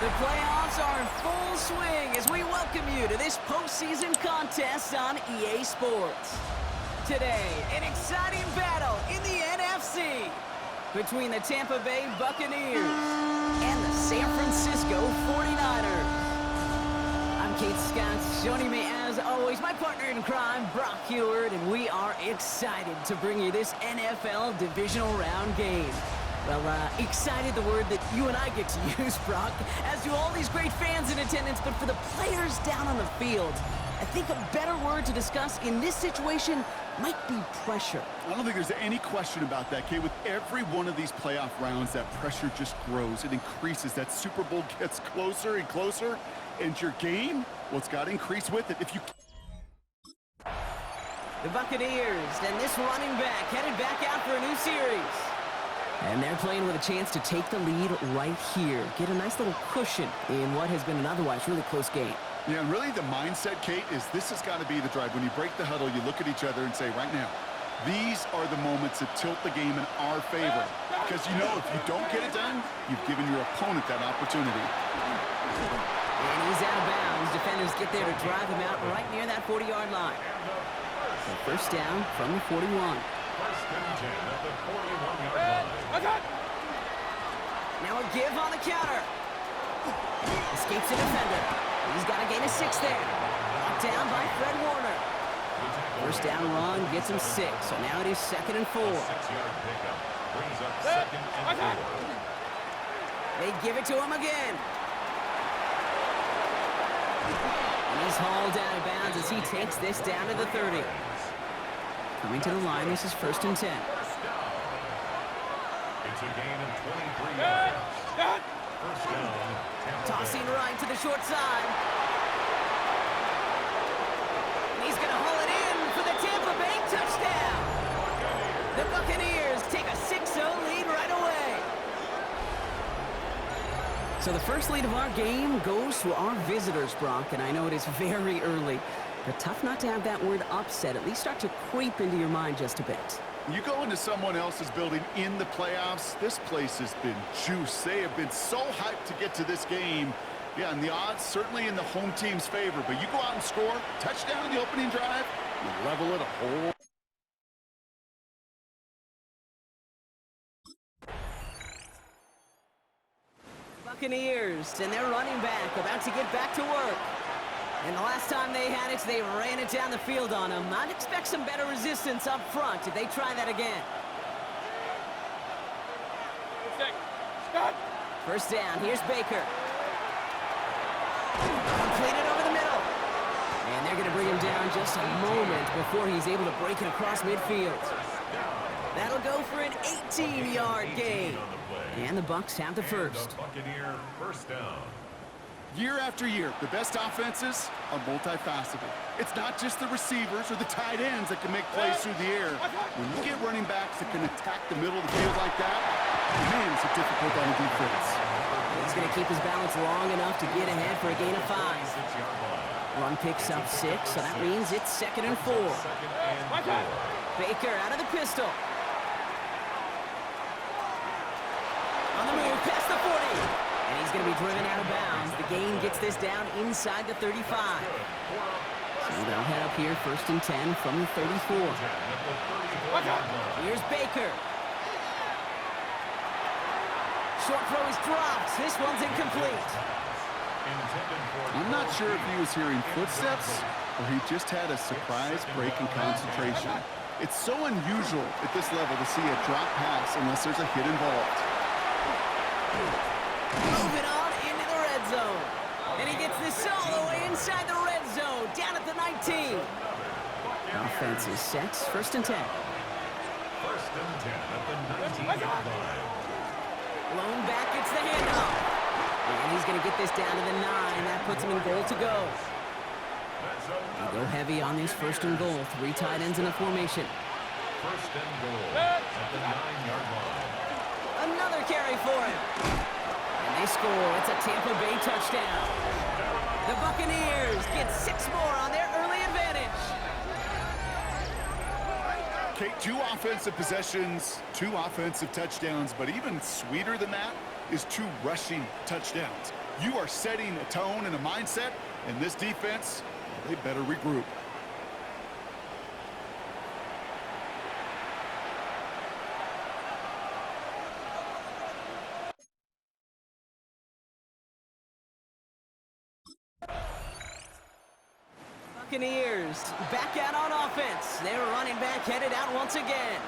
The playoffs are in full swing as we welcome you to this postseason contest on EA Sports. Today, an exciting battle in the NFC between the Tampa Bay Buccaneers and the San Francisco 49ers. I'm Kate Scott, joining me as always, my partner in crime, Brock Heward, and we are excited to bring you this NFL divisional round game. Well, excited, the word that you and I get to use, Brock, as do all these great fans in attendance, but for the players down on the field, I think a better word to discuss in this situation might be pressure. I don't think there's any question about that, Kate. With every one of these playoff rounds, that pressure just grows. It increases. That Super Bowl gets closer and closer, and your game, well, it's got to increase with it. If you... The Buccaneers and this running back headed back out for a new series. And they're playing with a chance to take the lead right here. Get a nice little cushion in what has been an otherwise really close game. Yeah, and really the mindset, Kate, is this has got to be the drive. When you break the huddle, you look at each other and say, right now, these are the moments that tilt the game in our favor. Because you know if you don't get it done, you've given your opponent that opportunity. And he's out of bounds. Defenders get there to drive him out right near that 40-yard line. So first down from the 41. First and 10 at the 41-yard line. Now a give on the counter. Escapes the defender. He's got to gain a 6 there. Knocked down by Fred Warner. First down run gets him 6. So now it is 2nd and 4. 6-yard pickup brings up 2nd and 4. They give it to him again. And he's hauled out of bounds as he takes this down to the 30. Coming to the line, this is 1st and 10. It's a gain of 23 yards. First down. Tossing right to the short side. And he's going to haul it in for the Tampa Bay touchdown. The Buccaneers take a 6-0 lead right away. So the first lead of our game goes to our visitors, Brock, and I know it is very early, but tough not to have that word upset at least start to creep into your mind just a bit. You go into someone else's building in the playoffs, this place has been juiced. They have been so hyped to get to this game. Yeah, and the odds certainly in the home team's favor, but you go out and score, touchdown in the opening drive, you level it a whole... Buccaneers and their running back about to get back to work. And the last time they had it, they ran it down the field on him. I'd expect some better resistance up front if they try that again. First down, here's Baker. Completed over the middle. And they're going to bring him down just a moment before he's able to break it across midfield. That'll go for an 18-yard gain. And the Bucs have the first. Buccaneer first down. Year after year, the best offenses are multifaceted. It's not just the receivers or the tight ends that can make plays through the air. When you get running backs that can attack the middle of the field like that, man, it's difficult on the defense. He's going to keep his balance long enough to get ahead for a gain of 5. 6-yard line. Run picks up 6, so that means it's 2nd and 4. Baker out of the pistol. On the move, past the 40. And he's going to be driven out of bounds. The gain gets this down inside the 35. So they'll head up here, 1st and 10 from the 34. Here's Baker. Short throw is dropped. This one's incomplete. I'm not sure if he was hearing footsteps or he just had a surprise break in concentration. It's so unusual at this level to see a drop pass unless there's a hit involved. Moving on into the red zone. And he gets this all the way inside the red zone, down at the 19. Offense is set, 1st and 10. First and 10 at the 19-yard line. Lone back gets the handoff. And he's going to get this down to the 9. That puts him in goal to go. They go heavy on this 1st and goal. 3 tight ends in a formation. First and goal at the 9-yard line. Another carry for him. And they score. It's a Tampa Bay touchdown. The Buccaneers get 6 more on their early advantage. Okay, 2 offensive possessions, 2 offensive touchdowns, but even sweeter than that is 2 rushing touchdowns. You are setting a tone and a mindset, and this defense, they better regroup. Buccaneers back out on offense. Their running back headed out once again.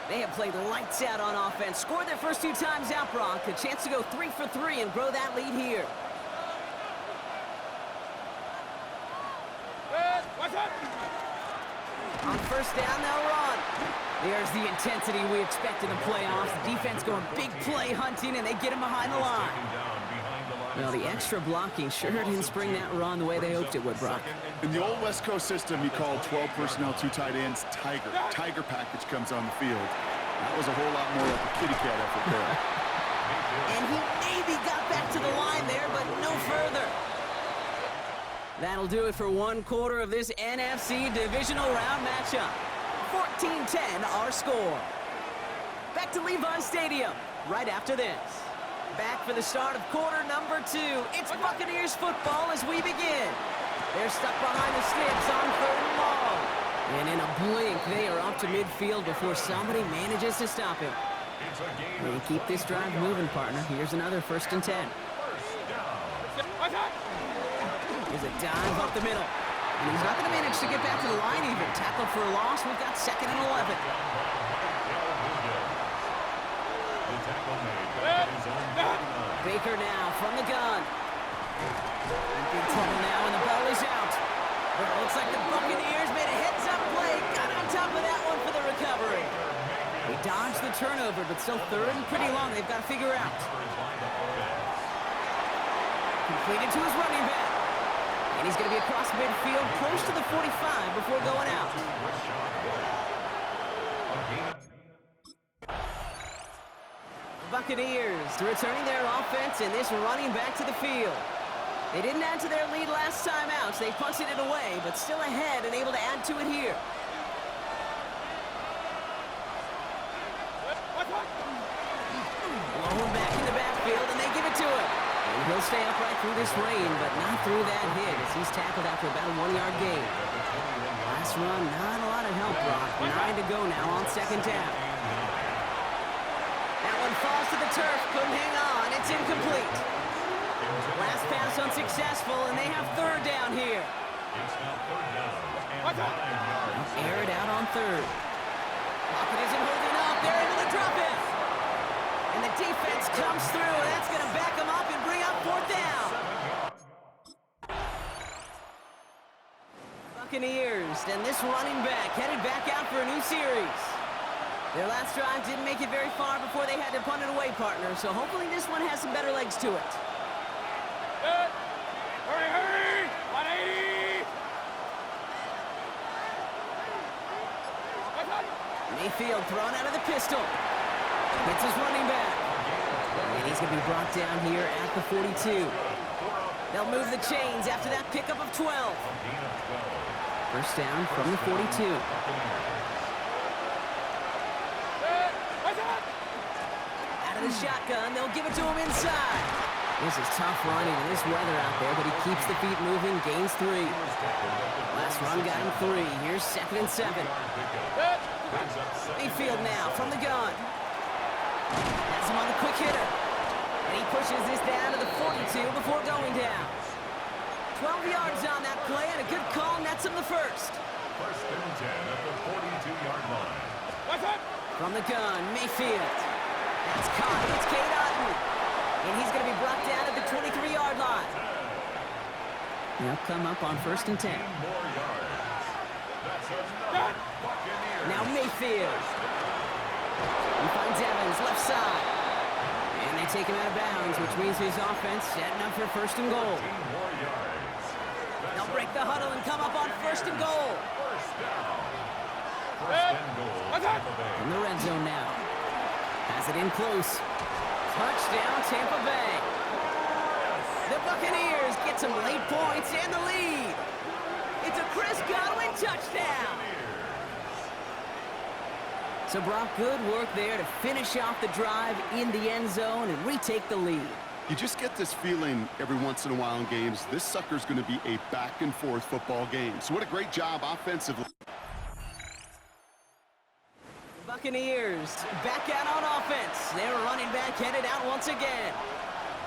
They have played lights out on offense. Scored their first 2 times out, Brock. A chance to go 3 for 3 and grow that lead here. On first down, they'll run. There's the intensity we expect in the playoffs. The defense going big play hunting, and they get him behind the line. Well, the extra blocking sure didn't spring that run the way they hoped it would, Brock. In the old West Coast system, you called 12 personnel, 2 tight ends, Tiger. Tiger package comes on the field. That was a whole lot more like a kitty cat effort there. And he maybe got back to the line there, but no further. That'll do it for 1 quarter of this NFC divisional round matchup. 14-10 our score. Back to Levi's Stadium right after this. Back for the start of quarter number 2. It's Buccaneers football as we begin. They're stuck behind the sticks on 3rd and long. And in a blink, they are up to midfield before somebody manages to stop him. They keep this drive moving, partner. Here's another 1st and 10. Here's a dive up the middle. And he's not going to manage to get back to the line even. Tackle for a loss. We've got 2nd and 11. Baker now from the gun. In big trouble now, and the ball is out. But it looks like the Buccaneers made a heads-up play. Got on top of that one for the recovery. They dodged the turnover, but still 3rd and pretty long. They've got to figure out. Completed to his running back. And he's going to be across midfield, close to the 45 before going out. Buccaneers returning their offense and this running back to the field. They didn't add to their lead last time out, so they punted it away, but still ahead and able to add to it here. Low back in the backfield, and they give it to him. And he'll stay upright through this rain, but not through that hit as he's tackled after about a 1-yard gain. Last run, not a lot of help, Brock. 9 to go now on 2nd down. That one falls to the turf, couldn't hang on. It's incomplete. Last pass unsuccessful, and they have 3rd down here. Air it out on 3rd. Lockett isn't holding up. They're able to drop it. And the defense comes through, and that's going to back them up and bring up 4th down. Buccaneers, and this running back headed back out for a new series. Their last drive didn't make it very far before they had to punt it away, partner, so hopefully this one has some better legs to it. Hurry, hurry! 180! Mayfield thrown out of the pistol. Gets his running back. And he's going to be brought down here at the 42. They'll move the chains after that pickup of 12. First down from the 42. Out of the shotgun, they'll give it to him inside. This is tough running in this weather out there, but he keeps the feet moving, gains 3. Last run got him 3. Here's 2nd and 7. Mayfield now from the gun. Has him on the quick hitter. And he pushes this down to the 42 before going down. 12 yards on that play, and a good call nets him the first. 1st and 10 at the 42-yard line. From the gun, Mayfield. That's caught. It's Cade Otton. And he's going to be brought down at the 23-yard line. They'll come up on 1st and 10. More yards. That's another Buccaneers. Now Mayfield. He finds Evans, left side. And they take him out of bounds, which means his offense setting up for 1st and goal. 15 more yards. They'll break the huddle and come up on 1st and goal. First down. 1st and goal. Tampa Bay. From the red zone now. Has it in close. Touchdown, Tampa Bay. The Buccaneers get some late points and the lead. It's a Chris Godwin touchdown. So, Brock, good work there to finish off the drive in the end zone and retake the lead. You just get this feeling every once in a while in games, this sucker's going to be a back-and-forth football game. So what a great job offensively. Buccaneers back out on offense. Their running back headed out once again.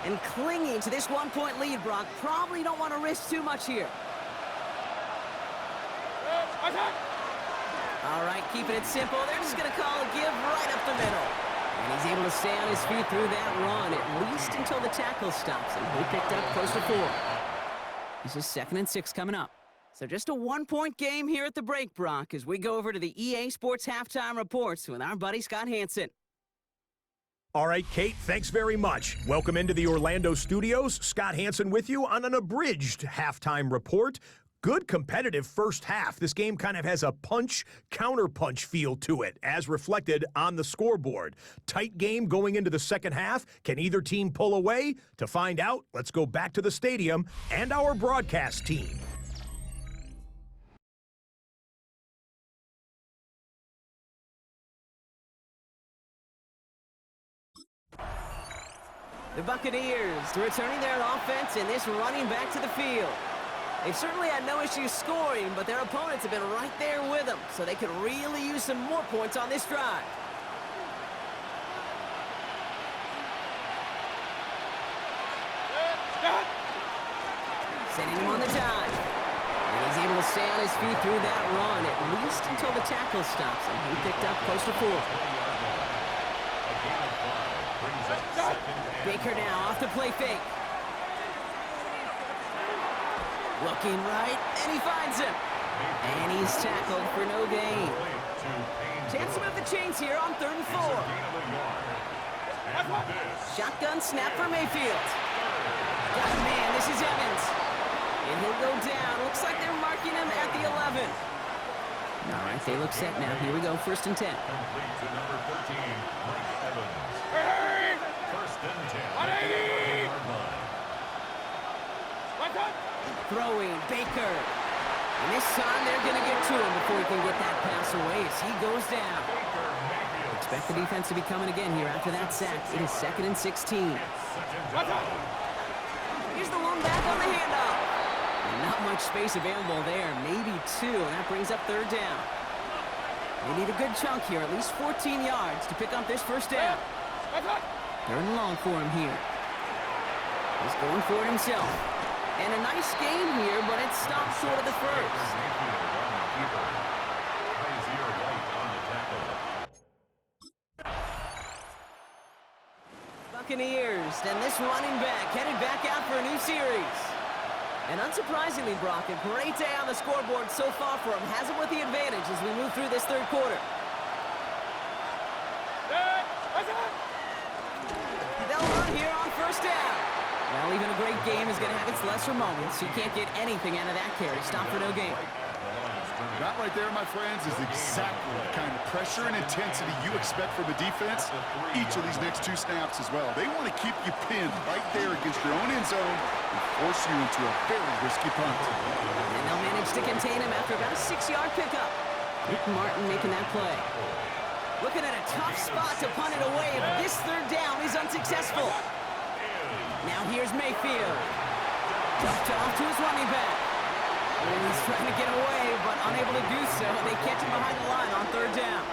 And clinging to this one-point lead, Brock, probably don't want to risk too much here. All right, keeping it simple. They're just going to call a give right up the middle. And he's able to stay on his feet through that run, at least until the tackle stops him. He picked up close to 4. This is 2nd and 6 coming up. So just a one-point game here at the break, Brock, as we go over to the EA Sports Halftime Reports with our buddy Scott Hansen. All right, Kate, thanks very much. Welcome into the Orlando studios. Scott Hansen with you on an abridged halftime report. Good competitive first half. This game kind of has a punch-counter-punch feel to it, as reflected on the scoreboard. Tight game going into the second half. Can either team pull away? To find out, let's go back to the stadium and our broadcast team. The Buccaneers returning their offense and this running back to the field. They've certainly had no issues scoring, but their opponents have been right there with them, so they could really use some more points on this drive. Sending him on the dive. And he's able to stay on his feet through that run, at least until the tackle stops him. He picked up close to 4. Baker now off the play fake. Looking right, and he finds him. And he's tackled for no gain. Chance to move the chains here on 3rd and 4. Shotgun snap for Mayfield. Got a man, this is Evans. And he'll go down. Looks like they're marking him at the 11. All right, they look set now. Here we go, 1st and 10. Complete to number 13, Mike Evans. First and 10. 180. Throwing, Baker. And this time they're going to get to him before he can get that pass away as he goes down. Expect the defense to be coming again here after that sack. It is 2nd and 16. Here's the one back on the handoff. And not much space available there. Maybe 2, and that brings up 3rd down. They need a good chunk here, at least 14 yards to pick up this 1st down. 3rd and long for him here. He's going for it himself. And a nice game here, but it stopped short of the 1st. Buccaneers, and this running back headed back out for a new series. And unsurprisingly, Brock, a great day on the scoreboard so far for him. Has him with the advantage as we move through this 3rd quarter. They'll run here on 1st down. Well, even a great game is going to have its lesser moments. You can't get anything out of that carry. Stop for no gain. That right there, my friends, is exactly the kind of pressure and intensity you expect from a defense each of these next 2 snaps as well. They want to keep you pinned right there against your own end zone and force you into a very risky punt. And they'll manage to contain him after about a 6-yard pickup. Nick Martin making that play. Looking at a tough spot to punt it away if this 3rd down is unsuccessful. Now here's Mayfield. Dumped off to his running back. Oh, he's trying to get away, but unable to do so. They catch him behind the line on 3rd down.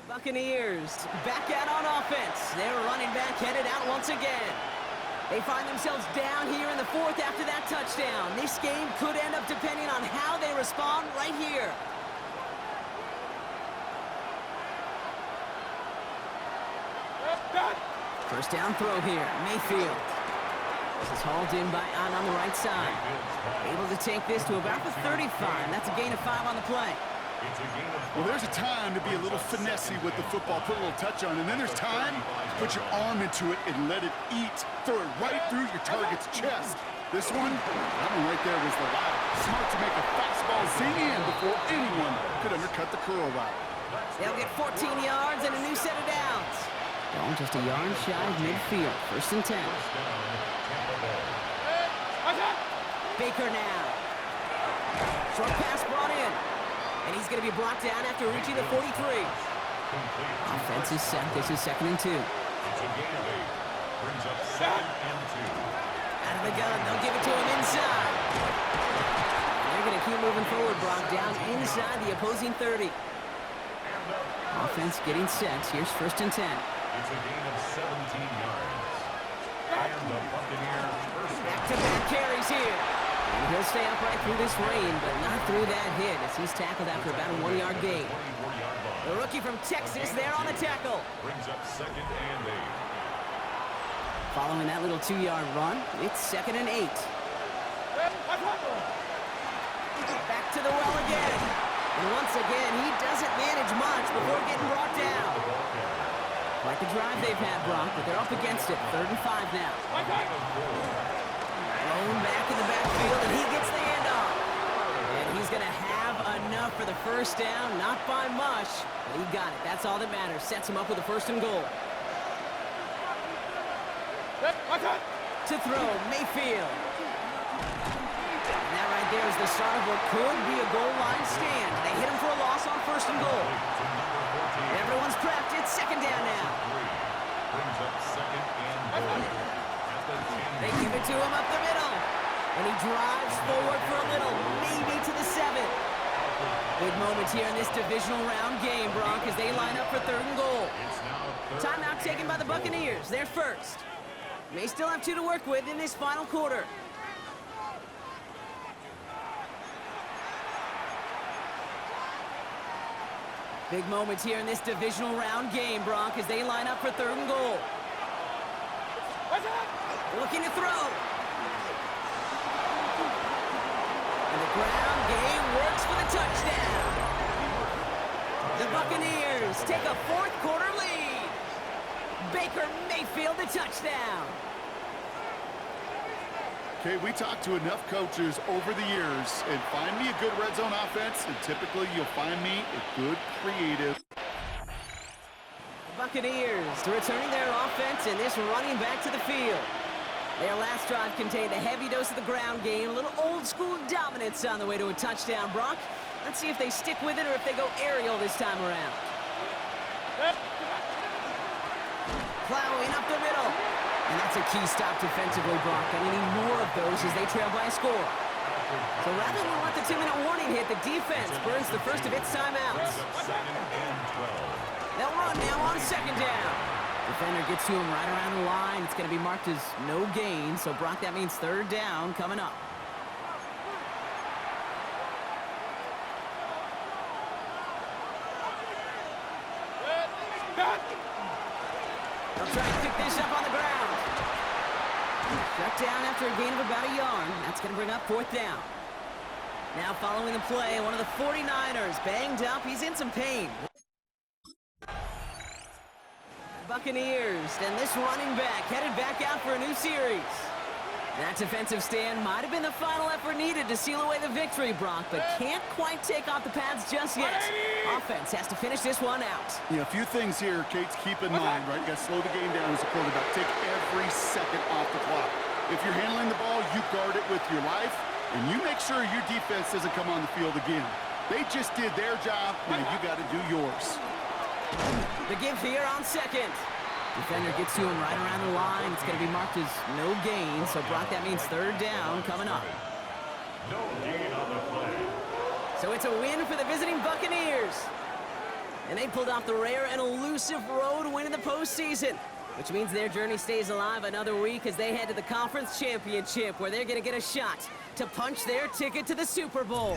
Buccaneers back out on offense. Their running back headed out once again. They find themselves down here in the 4th after that touchdown. This game could end up depending on how they respond right here. First down throw here, Mayfield. This is hauled in by on the right side. Able to take this to about the 35. That's a gain of 5 on the play. Well, there's a time to be a little finessey with the football, put a little touch on, and then there's time to put your arm into it and let it eat. Throw it right through your target's chest. This one, that one right there was the loud Smart to make a fastball zing in before anyone could undercut the curl route. They'll get 14 yards and a new set of downs. Ball just a yard shy of midfield. 1st and 10. Baker now. Short pass brought in. And he's going to be brought down after reaching the 43. Offense is set. This is 2nd and 2. It's a gain of 8. Brings up 2nd and 2. Out of the gun. They'll give it to him inside. And they're going to keep moving forward. Brock down inside the opposing 30. Offense getting set. Here's 1st and 10. It's a gain of 17 yards. And the Buccaneers first down. Back-to-back carries here. And he'll stay upright through this rain, but not through that hit as he's tackled after about a 1-yard gain. 24-yard line. The rookie from Texas there on the tackle. Brings up 2nd and 8. Following that little 2-yard run, it's 2nd and 8. Back to the well again. And once again, he doesn't manage much before getting brought down. Quite the drive they've had, Brock, but they're up against it. 3rd and 5 now. Thrown back in the backfield, and he gets the handoff. And he's going to have enough for the 1st down. Not by much, but he got it. That's all that matters. Sets him up with a 1st and goal. To throw, Mayfield. And that right there is the start of what could be a goal line stand. They hit him for a loss on 1st and goal. Everyone's prepped. It's 2nd down now. Brings up 2nd and goal. They give it to him up the middle. And he drives forward for a little, maybe to the 7. Big moment here in this divisional round game, Brock, as they line up for 3rd and goal. Timeout taken by the Buccaneers. They're first. May still have 2 to work with in this final quarter. Big moments here in this divisional round game, Brock, as they line up for 3rd and goal. Looking to throw. And the ground game works for the touchdown. The Buccaneers take a 4th quarter lead. Baker Mayfield the touchdown. Okay, we talked to enough coaches over the years, and find me a good red zone offense, and typically you'll find me a good creative. The Buccaneers returning their offense and this running back to the field. Their last drive contained a heavy dose of the ground game, a little old-school dominance on the way to a touchdown, Brock. Let's see if they stick with it or if they go aerial this time around. Plowing up the middle. And that's a key stop defensively, Brock. And they need more of those as they trail by a score. So rather than let the 2-minute warning hit, the defense burns the first of its timeouts. They'll run now on 2nd down. Defender gets to him right around the line. It's going to be marked as no gain. So, Brock, that means 3rd down coming up. They'll try to pick this up on the ground. Shut down after a gain of about a yard. That's going to bring up 4th down. Now following the play, one of the 49ers banged up. He's in some pain. Buccaneers, and this running back headed back out for a new series. That defensive stand might have been the final effort needed to seal away the victory, Brock, but can't quite take off the pads just yet. Offense has to finish this one out. Yeah, a few things here, Kate, to keep in mind, right? You got to slow the game down as a quarterback. Take every second off the clock. If you're handling the ball, you guard it with your life, and you make sure your defense doesn't come on the field again. They just did their job, now you got to do yours. The give here on 2nd. Defender gets to him right around the line. It's going to be marked as no gain. So, Brock, that means 3rd down coming up. No gain on the play. So it's a win for the visiting Buccaneers. And they pulled off the rare and elusive road win in the postseason, which means their journey stays alive another week as they head to the Conference Championship, where they're going to get a shot to punch their ticket to the Super Bowl.